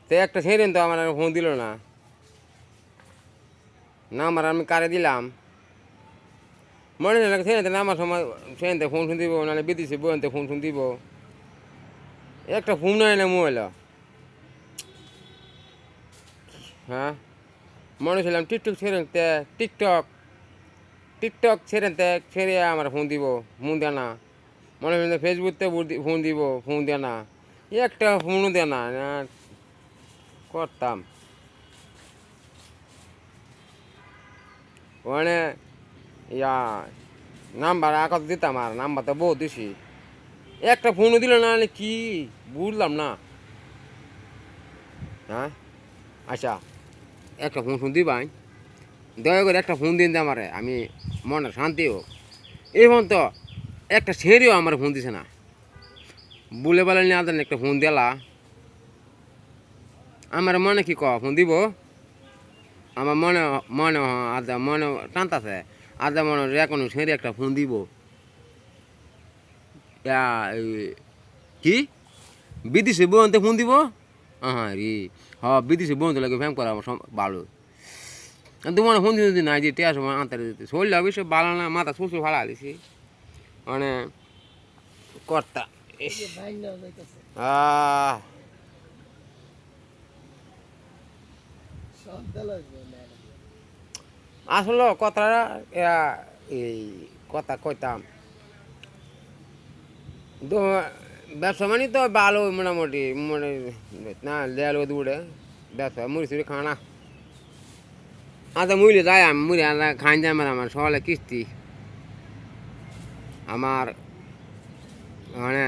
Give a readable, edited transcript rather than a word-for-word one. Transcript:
তো একটা ছেড়েন তো আমার ফোন দিল না, নাম্বার আমি কারে দিলাম, মনে হয় ছেড়ে নামার সময় ছেড়ে ফোন শুন দিব, নাহলে বিদেশে বইতে ফোন শুন দিব, একটা ফোন নাই না মোবাইল। হ্যাঁ, মনে ছিলাম টিকটক ছেড়ে টিকটক টিকটক ছেড়ে ছেড়ে আমার ফোন দিব, ফোন দেয় না। মনে হয় ফেসবুকতে ফোন দিব, ফোন দেয় না, একটা ফোনও দেয় না। করতাম মানে ইয়া নাম্বার আকাশ দিতাম, আর নাম্বার তো বহুত দিছি, একটা ফোনও দিল না, কি বুঝলাম না। হ্যাঁ, আচ্ছা, একটা ফোন শুন দিবাই, দয়া করে একটা ফোন দিন দে আমারে, আমি মনে শান্তি হোক। এখন তো একটা ছেড়েও আমার ফোন দিছে না, বলে বলে নিয়ে আদান একটা ফোন দিলা, আমার মনে কি ফোন দিব, আমার মনে মনে আদা মনে টানতাছে, আদা মনে এখন ছেড়ে একটা ফোন দিব। কি বিদেশে বউতে ফোন দিব? হ্যাঁ রে, হ্যাঁ বিদেশে বউতে লাগে ফ্যাম করা আমার ভালো। তোমার ফোন দিতে নাই যে টিয়া সময় আনতে দিতে শরীর অবশ্য ভালো না, মাথা সুসু ভাড়া দিছি মানে কর্তা। আসলে কথাটা এই কথা কইতাম, ব্যবসা মানে তো ভালো মোটামুটি, মানে না দেয়াল দৌড়ে ব্যবসা মুড়ি চুড়ি খানা, আচ্ছা মুড়ি যাই, আমি মুড়ি খাই যাই, আমার সকালে কিস্তি আমার মানে